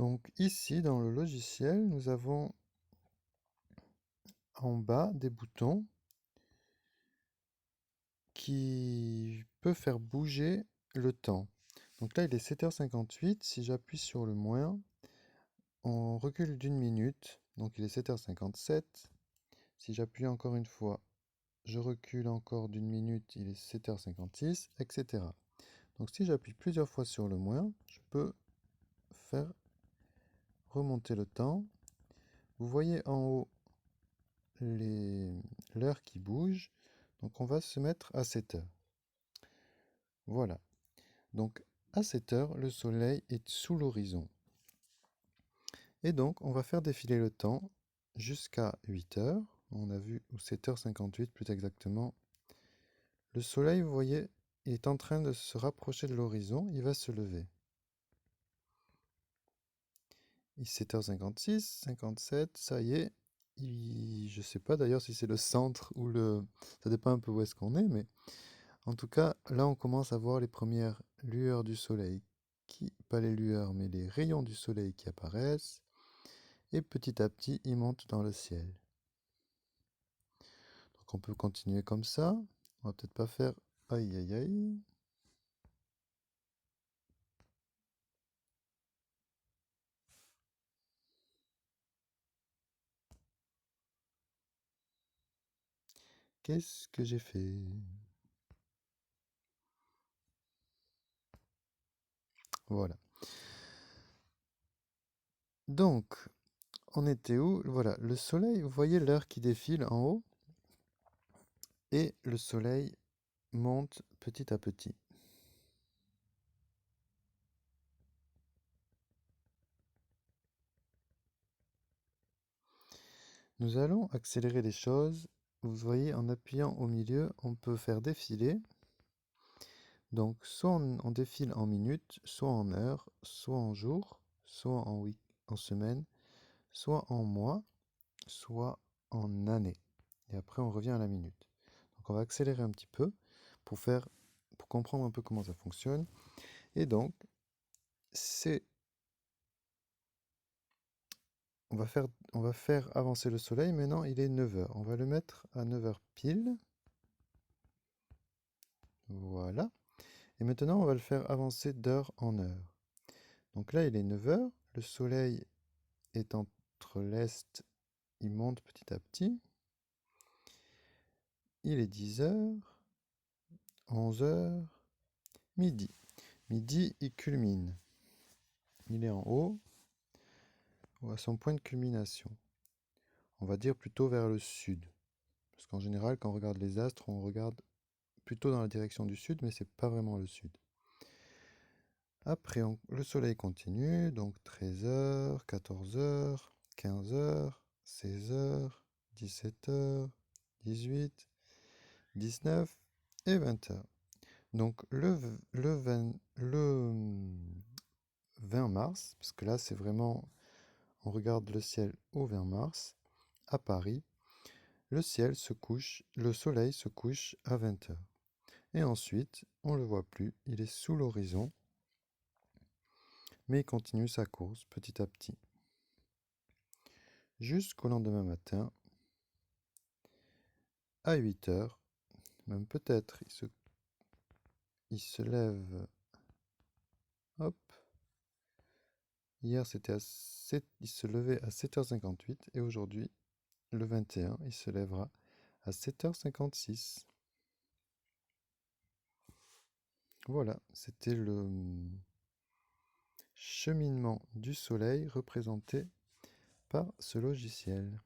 Donc ici, dans le logiciel, nous avons en bas des boutons qui peuvent faire bouger le temps. Donc là, il est 7h58. Si j'appuie sur le moins, on recule d'une minute. Donc il est 7h57. Si j'appuie encore une fois, je recule encore d'une minute, il est 7h56, etc. Donc si j'appuie plusieurs fois sur le moins, je peux faire remonter le temps. Vous voyez en haut l'heure qui bouge. Donc on va se mettre à 7 heures. Voilà. Donc à 7 heures, le soleil est sous l'horizon. Et donc on va faire défiler le temps jusqu'à 8 heures. On a vu, ou 7h58 plus exactement. Le soleil, vous voyez, est en train de se rapprocher de l'horizon. Il va se lever. Il est 7h56, 57, ça y est. Je ne sais pas d'ailleurs si c'est le centre ou le... Ça dépend un peu où est-ce qu'on est, mais en tout cas, là on commence à voir les premières lueurs du soleil. Pas les lueurs, mais les rayons du soleil qui apparaissent. Et petit à petit, ils montent dans le ciel. Donc on peut continuer comme ça. On va peut-être pas faire... Aïe aïe aïe. Qu'est-ce que j'ai fait? Voilà. Donc, on était où? Voilà, le soleil, vous voyez l'heure qui défile en haut? Et le soleil monte petit à petit. Nous allons accélérer les choses. Vous voyez, en appuyant au milieu, on peut faire défiler. Donc, soit on défile en minutes, soit en heures, soit en jours, soit en semaines, soit en mois, soit en années. Et après, on revient à la minute. Donc, on va accélérer un petit peu pour comprendre un peu comment ça fonctionne. Et donc, on va faire avancer le soleil. Maintenant, il est 9 heures. On va le mettre à 9 heures pile. Voilà. Et maintenant, on va le faire avancer d'heure en heure. Donc là, il est 9 heures. Le soleil est entre l'est. Il monte petit à petit. Il est 10 heures, 11 heures, midi. Midi, il culmine. Il est en haut, ou à son point de culmination. On va dire plutôt vers le sud. Parce qu'en général, quand on regarde les astres, on regarde plutôt dans la direction du sud, mais c'est pas vraiment le sud. Après, le soleil continue, donc 13 heures, 14 heures, 15 heures, 16 heures, 17 heures, 18, 19 et 20 heures. Donc le 20 mars, parce que là c'est vraiment, on regarde le ciel au 20 mars, à Paris, le soleil se couche à 20 heures. Et ensuite, on ne le voit plus, il est sous l'horizon, mais il continue sa course petit à petit. Jusqu'au lendemain matin, à 8 heures, même peut-être, il se lève, hop, hier il se levait à 7h58 et aujourd'hui, le 21, il se lèvera à 7h56. Voilà, c'était le cheminement du soleil représenté par ce logiciel.